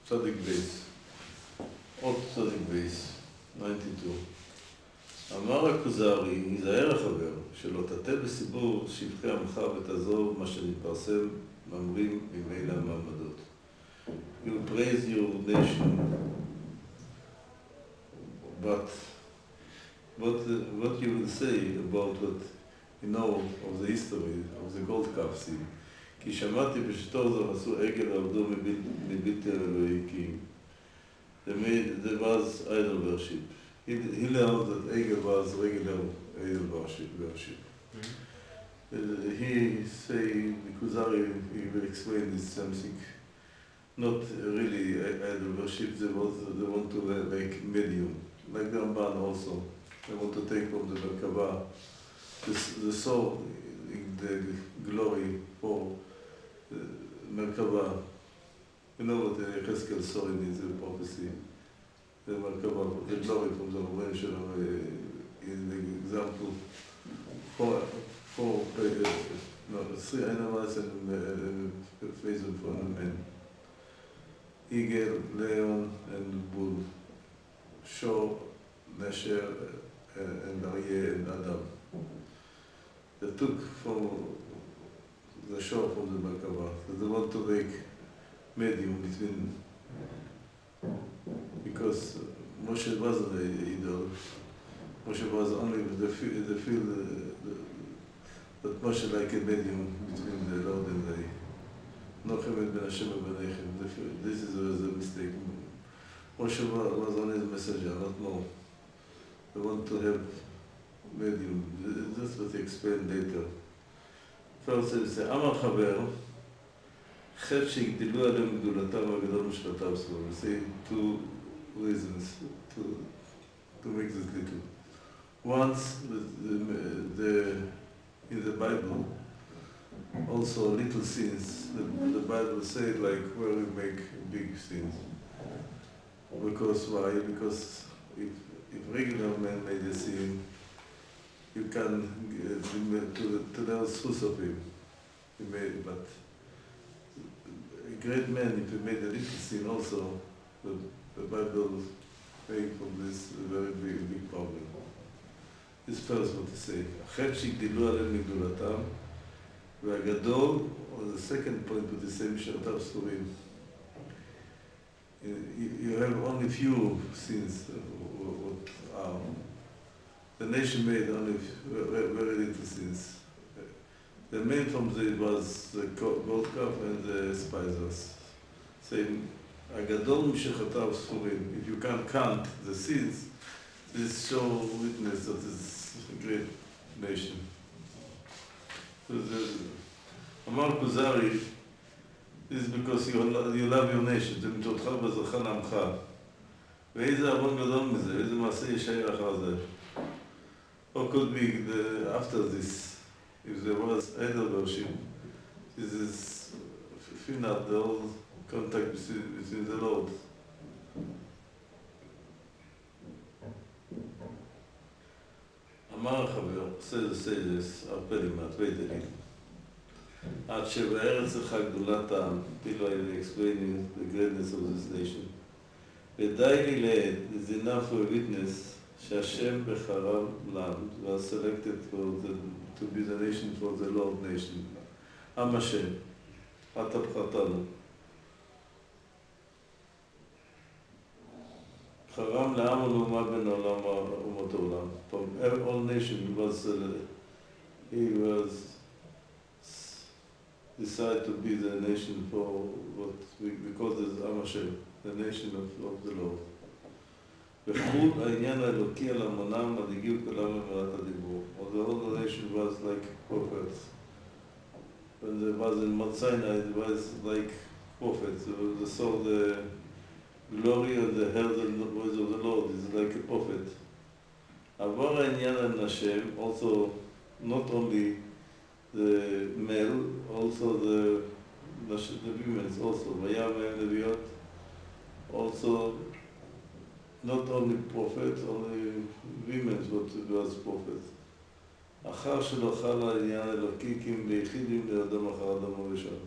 צדיק בייס, עוד צדיק בייס, 92. אמר הכוזרי, היזהר החבר, שלא תטה בסיבור שבחי עמך ותעזוב מה שנתפרסם מאמרים ממילא המעמדות. You praise your nation, but what you will say about what you know of the history of the gold calf scene? כי שמעתי בשטור זו עשו עגל ועבדו מבלתי אלוהי, כי there was idol worship. He learned that Egel was regular idol worship. He say, the Kuzari, he will explain this something, not really idol worship, they want to make medium, like the Ramban also. They want to take from the Merkava the soul in the glory for Merkava. You know what the Cheskel saw in his prophecy. The Merkava, the glory from the Revelation in the example three animals and phases for the men. Eagle, Leon, and Bull. Shor, Nasher, and Aryeh, and Adam. They took from the shore from the Merkava. They want to make medium between, because Moshe wasn't an idol. Moshe was only the field that Moshe like a medium between the Lord and the Nochemet ben Hashem ben Echem. This is the mistake. Moshe was only the messenger, not more. They want to have medium. That's what he explained later. First he said, אמר חבר, חטא שהגדילו עליהם גדולתם והגדול משפטיו סבו. We say two reasons to make this little. Once, in the Bible, also little sins. The Bible says like where we make big sins. Because why? Because if regular man made a sin, you can to the source of him. He made, but a great man, if he made a little sin also, the Bible made from this a very big problem. This first what to say. החטא שהגדילו עליהם מגדולתם, והגדול, or the second point what to say, משרתיו ספורים. You have only few sins what are. The nation made only very little sins. The main from it was the gold calf and the spices. Saying, הגדול משרתיו ספורים. If you can't count the sins, this show witness that it's a great nation. So אמר כוזרי, this is because you love your nation, זה מתותך ובזרחה לעמך. ואיזה ארון גדול מזה, איזה מעשה ישאר אחר זה. Or could be after this, if there was idol worship, this is final, the whole contact between the Lord. אמר החבר, סיידס, ארפלימט, וידלים. עד שבארץ לך גדולת העם, כאילו I explaining the greatness of this nation. ודי לי לעד, is enough for a witness, שהשם בחרב land was selected to be the nation for the Lord nation. עם השם, אתה בחרתנו. חרם לעם ולאומה בין העולם אומות העולם. From all nation he was decided to be the nation for what we call this עם השם, the nation of the Lord. וחול העניין האלוקי על המונם עד הגיעו כולם למעלת הדיבור. Although the nation was like prophets. When there was in Mount Sinai, it was like prophets. They saw the glory of the heard the voice of the Lord. It's like a prophet. עבר העניין על השם, also not only the male, also the women also. והיה מהם נביאות, also not only prophets, only women was prophets. אחר שלא חל העניין אלוקי, כי אם ביחידים לאדם אחר אדם הראשון.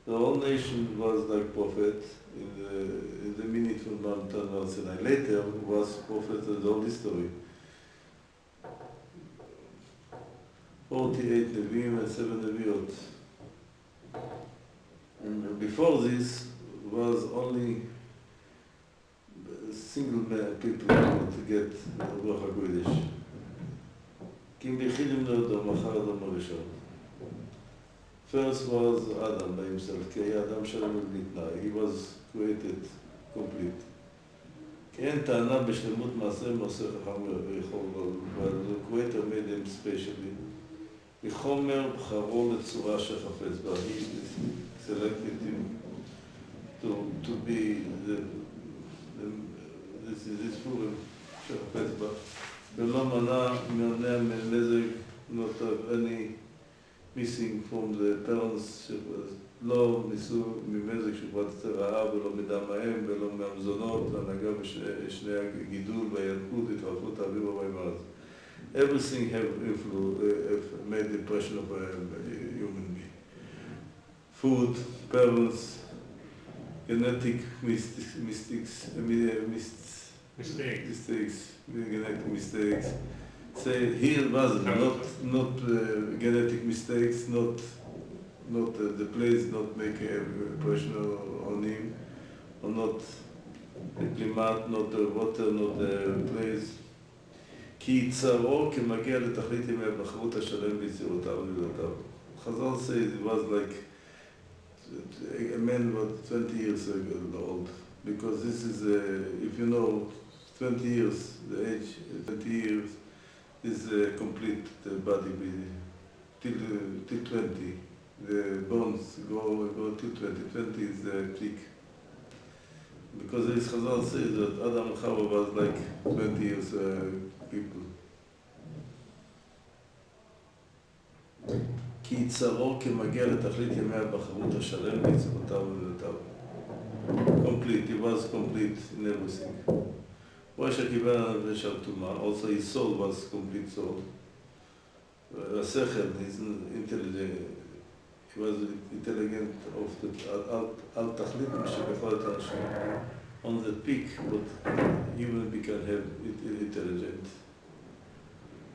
the whole nation was like prophet in the minute from Mount Sinai. Later was prophet in the whole history. 48 Nevi'im and 7 Nevi'ot. And before this was only single people to get Ruach HaKodesh. Kim Bechilim Nodom, Machar Adam Arishon. First was Adam by himself, כי היה אדם שלם ובנתנאי. He was created complete. כי אין טענה בשלמות מעשה מעשה חכם ויכול, but the creator made him specially. מחומר בחרו לצורה שחפץ בה. He selected him to be this forum שחפץ בה. ולא מנע מנזק, not have any missing from the parents, לא ניסו ממזק שפרט רעה ולא מדם האם ולא מהמזונות, הנהגה בשני הגידול והילקות, התרחבות האוויר והמים. Everything have made the impression of a human being. Food, parents, genetic mistakes, genetic mistakes. Say here wasn't not genetic mistakes, not the place not make a impression on him, or not the climate, not the water, not the place. כי יצרו כמגיע לתכלית ימי הבחרות השלם ביצירותיו ובלעותיו. Chazal says it was like a man was 20 years old, because this is, if you know, 20 years, the age, 20 years is complete the body till 20. The bones go till 20. 20 is the peak. Because this Chazal says that Adam and Chava was like 20 years people. כי יצרו כמגיע לתכלית ימי הבחרות השלם ביצירותיו ובלעותיו. Complete, he was complete in everything. הוא שקיבל הנביא של טומאה, also his soul was complete soul. השכל, he's intelligent, he was intelligent of the, על תכלית שבכל את האנשים. On the peak, but human being have intelligent.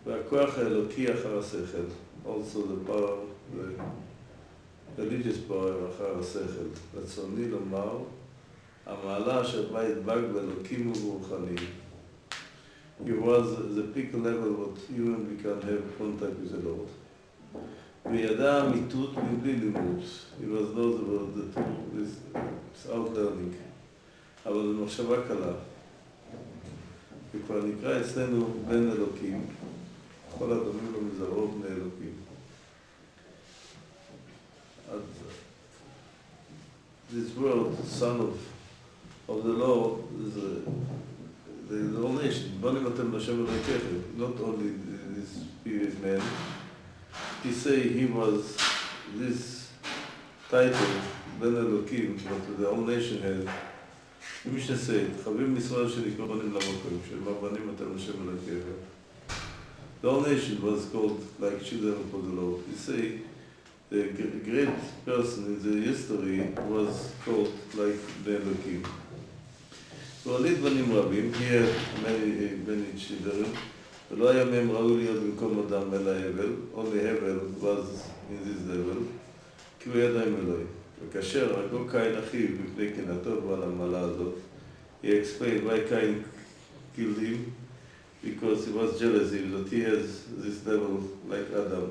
והכוח האלוקי אחר השכל, also the power, the religious power אחר השכל. רצוני לומר, המעלה אשר בה ידבק באלוקים וברוחניים. He was the peak level what human being have contact with the Lord. וידע אמיתות מבלי לימוד. He was those about the truth without learning. אבל זו מחשבה קלה. וכבר נקרא אצלנו בן אלוקים, כל הדומים לו מזרעו בני אלוקים. This world, son of the Lord, is the whole nation. בונים אתם לשם אלוהיכם, not only this period man. He say he was this title, בן אלוקים, but the whole nation has. מי שסייד, חביב מישראל שנקרא בנים למקום, שמה בנים אתם לשם אלוהיכם. The whole nation was called like children of the Lord. You say the great person in the history was called like the Elohim. והוליד בנים רבים, he had many children, ולא היה מהם ראוי להיות במקום אדם אלא הבל, only הבל was in this level, כי הוא ידע עם אלוהים. וכאשר הרגו קין אחיו בפני קנאתו ועל המעלה הזאת, he explained why Cain killed him, because he was jealous that he has this level like Adam.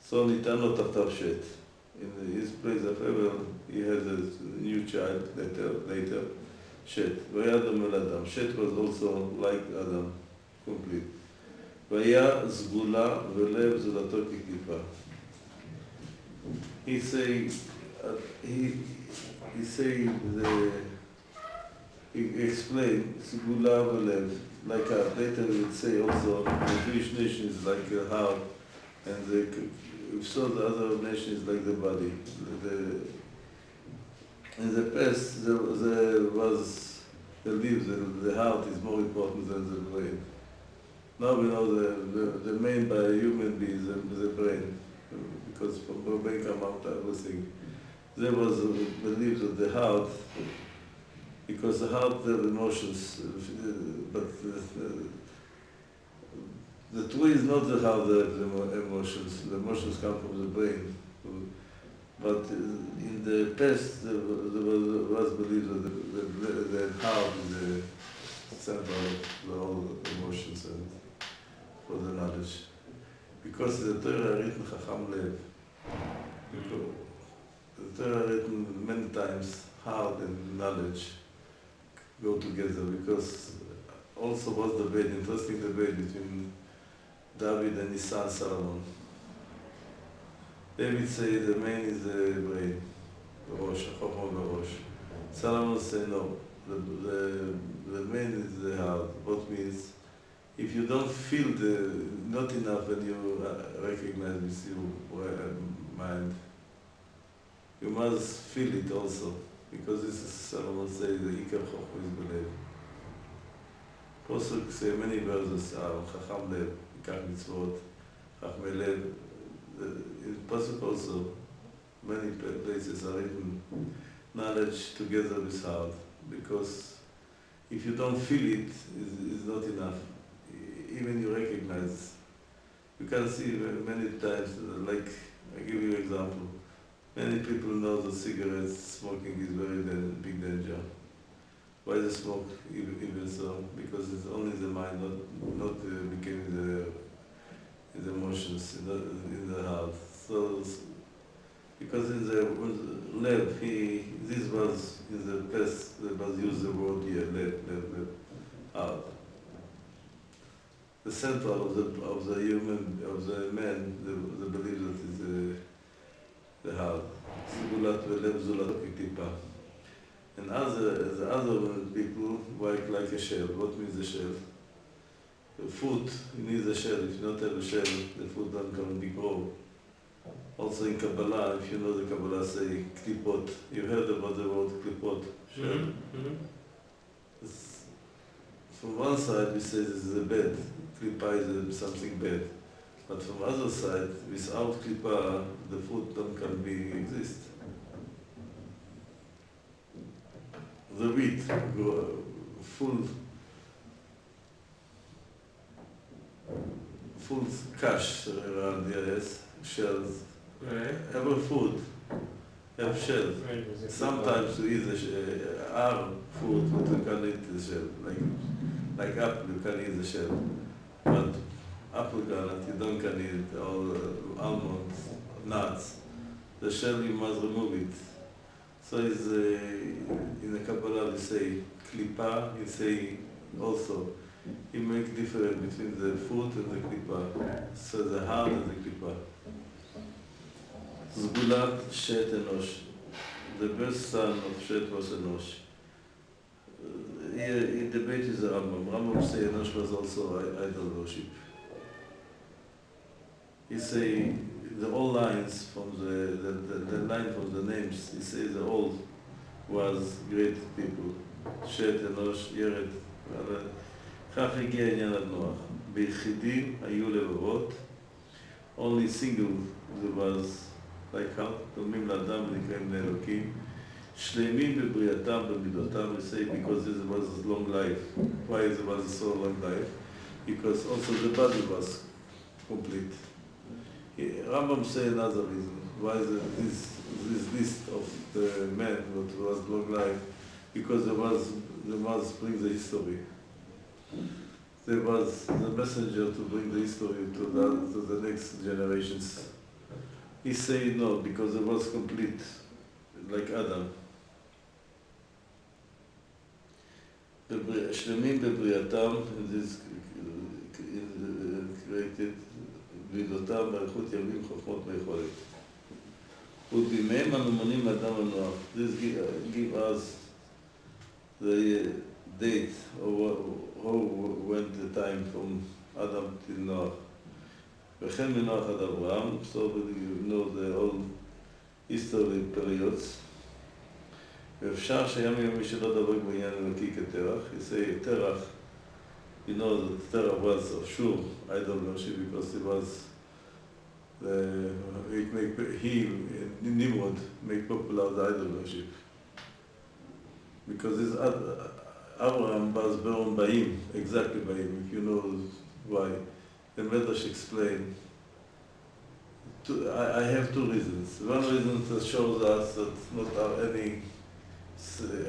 So ניתן לו תחתיו שת. In his place of Abel, he has a new child later, שת. והיה דומה לאדם. שת was also like Adam, complete. והיה סגולה ולב זולתו כקליפה. He explained סגולה ולב. Like later we would say also the Jewish nation is like a heart, and the other nation is like the body. In the past there was the leaves, the heart is more important than the brain. Now we know the main by a human being is the brain, because from the brain come out everything. there was a belief that the heart, because the heart have emotions, but the true is not the heart that have the emotions. The emotions come from the brain. But in the past, there was belief that the heart is the center of all emotions and for the knowledge. Because the Torah written Chacham Lev. The Torah written many times, heart and knowledge go together, because also was debate, interesting debate between David and his son Solomon. David say the main is the brain, the Rosh, Chacham Rosh. Solomon say no, the main is the heart. What means, if you don't feel not enough when you recognize with your mind, you must feel it also, because this is Solomon say the Ikar Chochma is belief. Pasuk say many verses are Chacham Lev, Ikar Mitzvot, Chachmei Lev. In Pasuk also, many places are written knowledge together with heart, because if you don't feel it, it's not enough. Even you recognize. You can see many times, like, I give you an example. Many people know that cigarettes smoking is very big danger. Why they smoke even so? Because it's only the mind, not becoming the emotions in the heart. So, because in the lab, this was in the past, they was use the word here, lab, heart. The center of the human, of the man, the belief that is the heart. Sigulat v'lev zulat k'klipa. And the other people work like a shell. What means a shell? The food, you need a shell. If you don't have a shell, the food don't be grow. Also in Kabbalah, if you know the Kabbalah say klipot. You heard about the word klipot, shell. Mm-hmm. From one side we say this is a bed. Klipa is something bad. But from the other side, without klipa, the food can be exist. The wheat, full cash around the shells. Right. Every food have shells. Right. Sometimes you eat our food, but you can eat the shell. Like apple, you can eat the shell. But apple granite, you don't can eat all almonds, nuts. The shell you must remove it. So it's in the Kabbalah we say klipa, you say also, you make difference between the food and the klipa. So the heart and the klipa. Zgulat Shet Enosh. The best son of Shet was Enosh. He debated the Rambam. Rambam say Enosh was also idol worship. He say the all lines from the line from the names, he say the all was great people. Shet, Enosh, Yered. כך הגיע עניין עד נוח. ביחידים היו לבבות, only single there was like how, דומים לאדם ונקראים בני אלוקים, שלמים בבריאתם במידותם, we say because this was long life. Why it was so long life? Because also the body was complete. Rambam say another reason. Why this list of the men that was long life? Because there was bring the history. There was the messenger to bring the history to the next generations. He said no, because it was complete, like Adam. שלמים בבריאתם, this created ברידותם באריכות ימים חוכמות ויכולת. ובימיהם אנו מונים אדם ונוח. This give us the date of how went the time from Adam till Noah. וכן מנוח עד אברהם, so you know the whole history periods. ואפשר שהיה מיומי שלא דבק בעניין אלוקי כתרח. You say תרח, you know that Terach was of sure idol worship because it was Nimrod, make popular the idol worship. Because this Abraham was born by him, exactly by him, if you know why. The Medrash explained. I have two reasons. One reason that shows us that not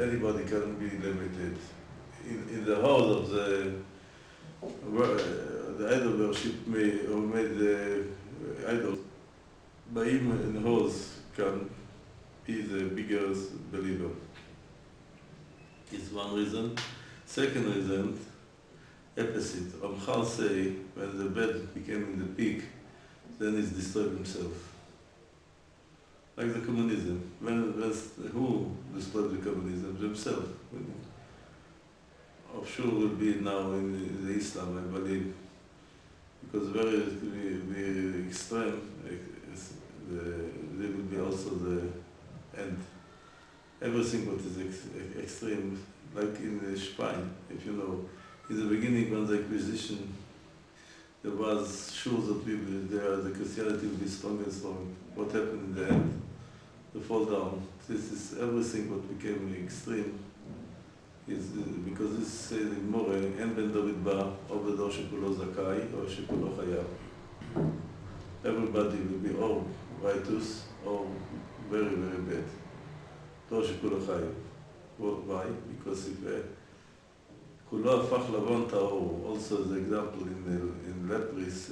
anybody can be limited. In the house of the idol worship made the idol. By him in the house can be the biggest believer. It's one reason. Second reason, opposite. Ramchal say when the bed became in the peak, then he's destroyed himself. Like the communism. Who destroyed the communism? Themselves. Of sure will be now in the Islam, I believe. Because very extreme, there will be also the end. Everything what is extreme, like in the Spain, if you know, in the beginning when the Inquisition, there was sure that the Christianity will be strong and strong. What happened in the end? The fall down. This is everything what became extreme. Is because this says in More, אין בן דוד בא, או בדור שכולו זכאי, או שכולו חייב. Everybody will be or righteous or very, very bad. דור שכולו חייב. Why? Because if כולו הפך לבן טהור, also the example in leprous,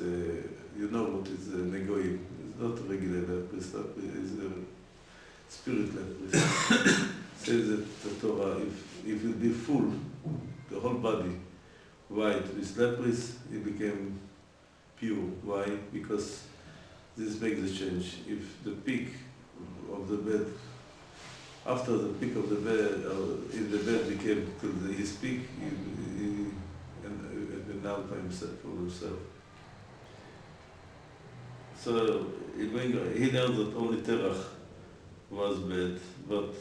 you know what is negoim. It's not regular leprous, it's spirit leprous. Says that the Torah, if you be full, the whole body, white with leprous, it became pure. Why? Because this makes the change. If the peak of the bed, after the peak of the bed, if the bed became to his peak, he annulled by himself, for himself. So he learned that only Terach was bad, but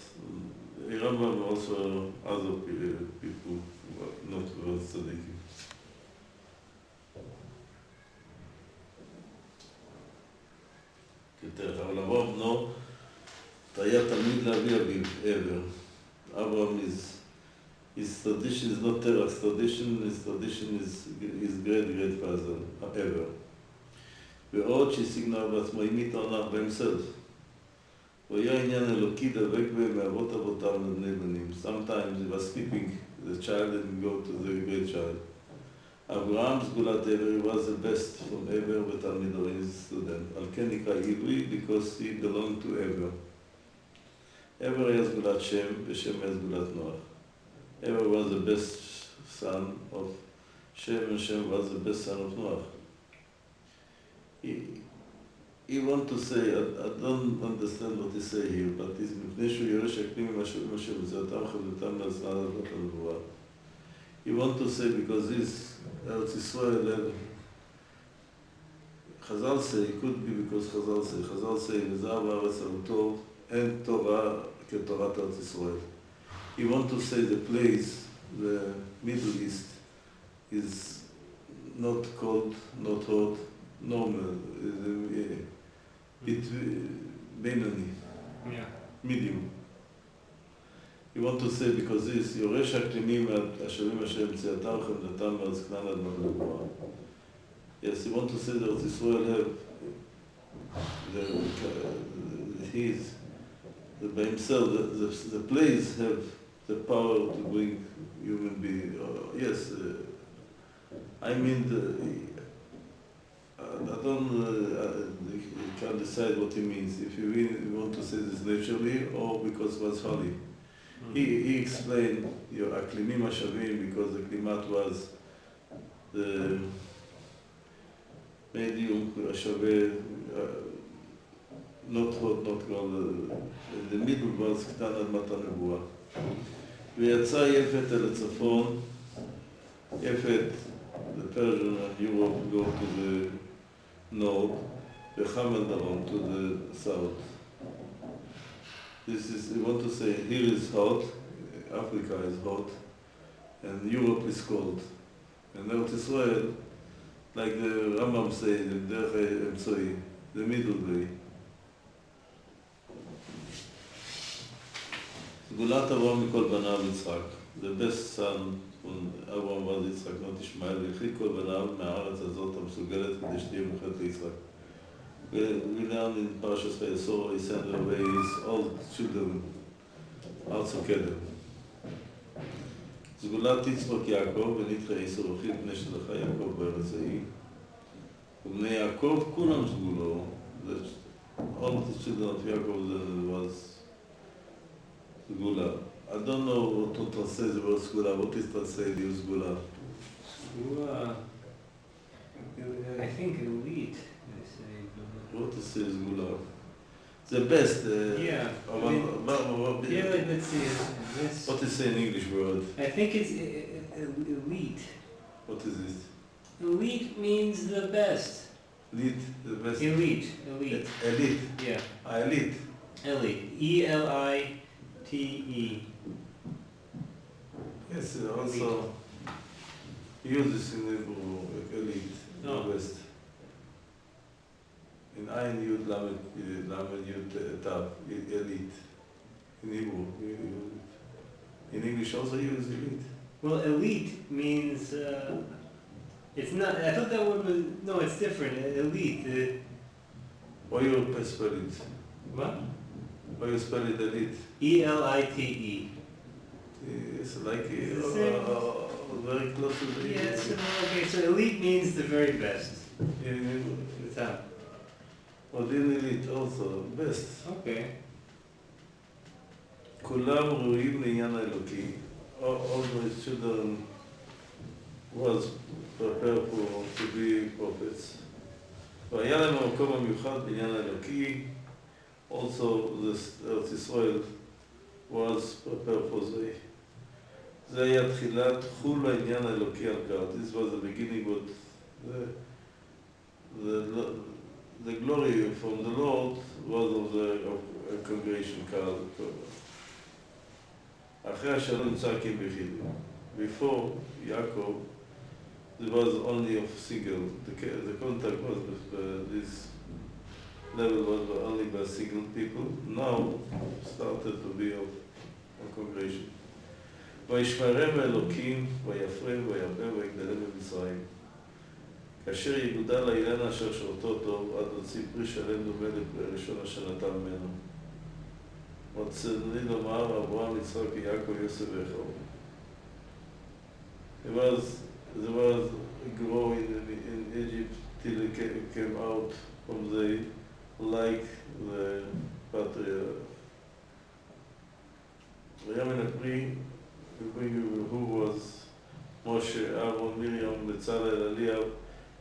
Rambam also other people were not very tzaddikim. אבל אברהם בנו היה תלמיד לאבי אביו, אברהם his tradition is not Terach's tradition, his tradition is great father, ever. ועוד שהשיגנה בעצמו אימית עונה בהמשך. הוא היה עניין אלוקי דבק בהם מאבות אבותם לבני בנים. Sometimes he was keeping the child and go to the great child. אברהם סגולת עבר was the best from עבר ותלמידו, his student. על כן נקרא עברי because he belonged to עבר. עבר היה סגולת שם ושם היה סגולת נוח. עבר was the best son of Shem and Shem was the best son of Noach. He want to say, I don't understand what he say here, but it's מפני שהוא ירש הקדים עם השם וזאתם חבלתם לעצמם לעלות הנבואה. He want to say because this ארץ ישראל, Chazal say, it could be because Chazal say, וזהב הארץ על טוב, אין תורה כתורת ארץ ישראל. He want to say the place, the Middle East, is not cold, not hot, normal, Benoni, medium. You want to say because this, יורש הקלימים השבים אשר מציאתם חמדתם מארץ כנען עד מגלגוה. Yes, you want to say that Israel have by himself, the place have the power to bring human being. Yes, I mean, I don't can't decide what he means. If you really want to say this naturally or because it was holy. He explained your aklimim ashavim because the klimat was the medium ashave, not hot, not cold. The middle was קטן עד מתן נבואה. ויצא יפת אל הצפון, יפת, the Persian and Europe go to the north, וחם דרום to the south. This is, you want to say, here is hot, Africa is hot, and Europe is cold. And Eretz Israel, like the Rambam says, in Derech Emtsoi, the middle way. סגולת אברהם מכל בניו יצחק. The best son von Abraham was יצחק, not ישמעאל, והחליק כל בניו מהארץ הזאת המסוגלת כדי שתהיה מוחלט ליצחק. We learn in Parashas Vayesor, he sent away his old children out of Kedem. סגולת יצחק יעקב ונדחה עשר אחיו בני שלחה יעקב בארץ ההיא. ובני יעקב כולם סגולו. All the children of Yaakov was סגולה. I don't know what to translate the word סגולה. What is translated in סגולה? סגולה, I think elite. What is סגולה? The best. Yeah. Yeah, let's see. Yes. What is an English word? I think it's elite. What is it? Elite means the best. Elite, the best. Elite. Elite. Yeah. Elite. Elite. E-L-I-T-E. Yes, also use this in Hebrew, elite, the best. In Ayin Yud Lamed Yud Tav, elite. In Hebrew, in English also use elite. Well, elite means, it's not, I thought that word was, no, it's different. Elite. Why you spell it? What? Why you spell it elite? E-L-I-T-E. It's like very close to the... Yes, okay, so elite means the very best. The top. Well, in elite also, best. Okay. כולם ראויים לעניין האלוקי. All the children was prepared for to be prophets. והיה להם המקום המיוחד בעניין האלוקי. Also, ארץ ישראל was prepared for זה. זה היה תחילת חול העניין האלוקי על כך. This was the beginning of the glory from the Lord was of the congregation called. אחרי השלום נמצא כביחיד. Before Yaakov, there was only of single. The contact was with this level was only by single people. Now started to be of congregation. וישמרם האלוקים, ויפרם, וירבה, ויגדלם במצרים. כאשר יגודל האילן אשר שורתו טוב, עד הוציא פרי שלם דומה לראשון אשר נטע ממנו. רצוני לומר אברהם, יצחק, יעקב, יוסף ואחיו. There was a grow in Egypt till it came out from the like the patriarch. והיה מן הפרי, who was Moshe, Aaron, Miriam, בצלאל, אליהו,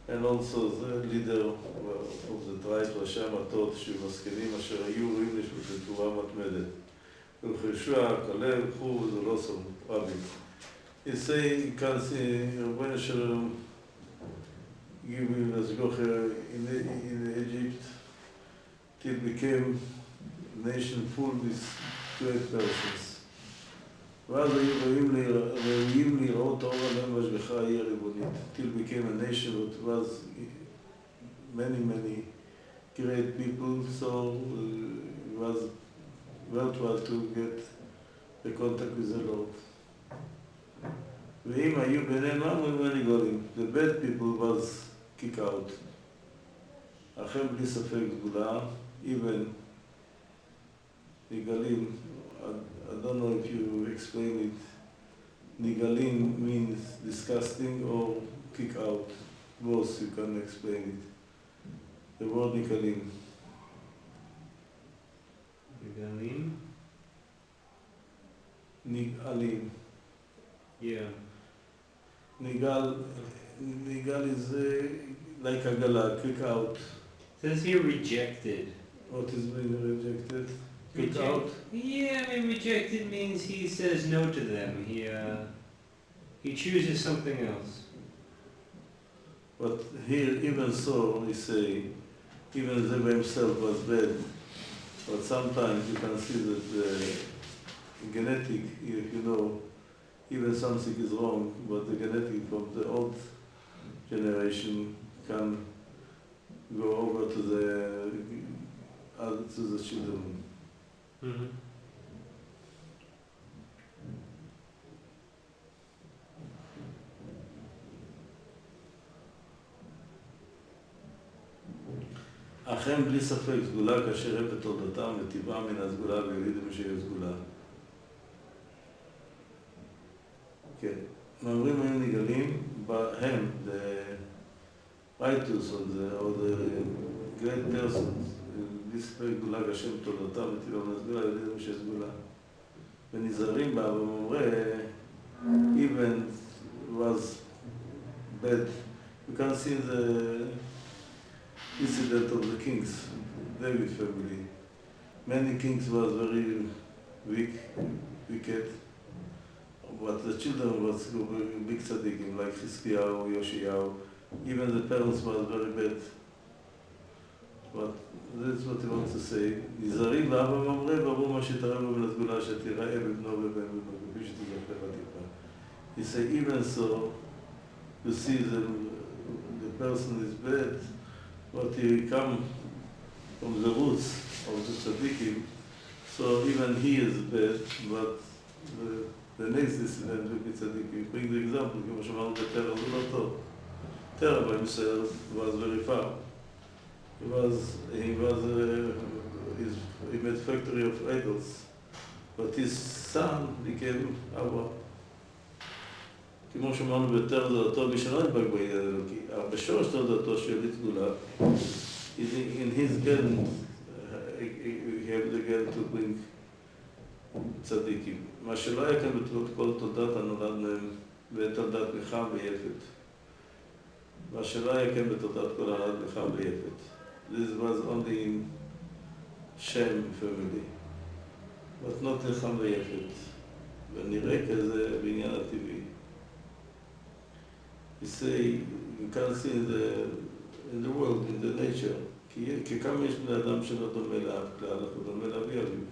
and also the leader of the tribe, ראשי המטות, שהיו משכילים אשר היו ראויים לתורה מתמדת. ולחישוע, כלב, חור, זה לא סום, רבים. You say, you can see, Rabbeinu Shalom give me as Gocher in Egypt till became a nation full with great persons. ואז היו ראויים לראות אור עליהם והשגחה העיר הריבונית. Till became a nation that was many great people, so it was worthwhile to get the contact with the Lord. ואם היו ביניהם many גולים, the bad people was kicked out. אכן בלי ספק גדולה, even נגלים, I don't know if you explain it, נגלים means disgusting or kick out. Both you can explain it. The word נגלים. נגלים? נגלים. Yeah. Nigal is like agala, kick out. It says here rejected. What is mean rejected? Kick out? Yeah, I mean rejected means he says no to them. He chooses something else. But here, even so, he say, even Zeb himself was bad. But sometimes you can see that the genetic, if you know, even something is wrong, but the genetic from the old generation can go over to the children. Mm-hmm. אך הם בלי ספק סגולה כאשר הם בתולדתם וטבעם מן הסגולה ויולידים שיהיה סגולה. כן, מאמרים היו נגלים בהם, the writers or the great persons, בלי ספק סגולה כאשר בתולדתם וטבעם מן הסגולה ויולידים שיהיה סגולה. ונזהרים בה ומאמרי, even was bad. You can see the incident of the kings, David family. Many kings was very wicked, but the children was big tzaddikim, like Hiskiyahu, Yoshiyahu. Even the parents was very bad. But that's what he wants to say. נזהרים ואבא ממרא ואמרו מה שתראה לו מן הסגולה שתיראה בבנו ובן בנו, כפי שתזכר הטיפה. He said, even so, you see the person is bad, but he come from the roots of the tzaddikim, so even he is bad, but the next descendant will be tzaddikim. Bring the example, כמו שאמרנו בתרא, זה לא טוב. תרא by himself was very far. He made factory of idols, but his son became Abba. כמו שאמרנו בתרא זה אותו בשלום בגבי אלוקי. בשורש תולדתו של סגולה, in his gen, he had the gen to bring צדיקים. מה שלא היה כאן בכל תולדת הנולד מהם בתולדת נחם ויפת. מה שלא היה כאן בתולדת כל הנולד נחם ויפת. This was only in Shem family, but not נחם ויפת. ונראה כזה בעניין הטבעי. You say, you can see in the world, in the nature, כי כמה יש בני אדם שלא דומה לאב כלל, אנחנו דומה לאבי אביו.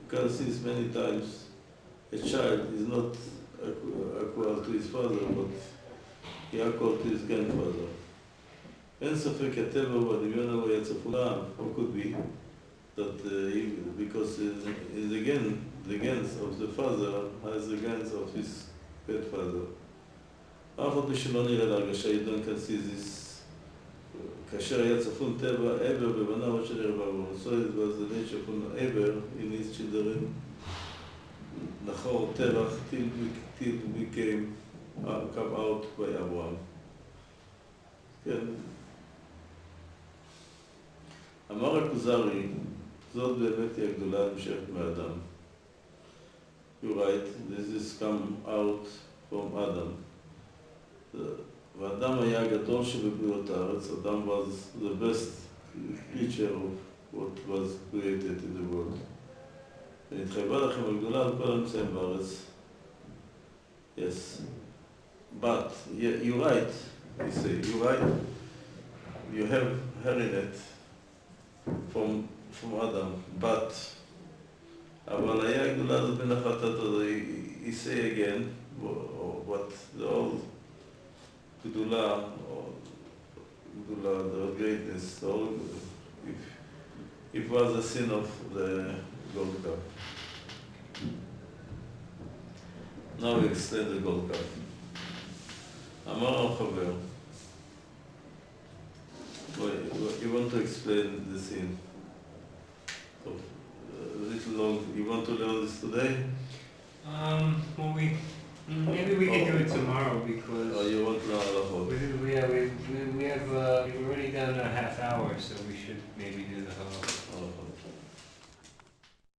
You can see this many times, a child is not equal to his father, but he equal to his grandfather. אין ספק הטבע והדמיון הוא היה צפונה, how could be, that because in the gens of the father has the gens of his grandfather. אף עוד שלא נראה להרגשה, you don't can see this. כאשר היה צפון טבע, עבר בבניו אשר ירבעו. So it was the nature of עבר in his children. נחור תרח till became come out by Abraham. כן. אמר הכוזרי, זאת באמת היא הגדולה נמשכת מאדם. You're right, this is come out from Adam. ואדם היה הגדול שבבריאות הארץ, אדם was the best creature of what was created in the world. ונתחייבה לכם הגדולה על כל הנמצאים בארץ. Yes. But, you're right, you say, you're right. You have inherit from Adam, but, אבל היה הגדולה הזאת בין החלטת הזה, he say again, what the old גדולה, the greatness, or if it was the sin of the gold cup. Now we extend the gold cup. אמר החבר, you want to explain the sin? So, a little long, you want to learn this today? Well, maybe we can do it tomorrow because. Oh, you want to learn a lot. We've already done a half hour, so we should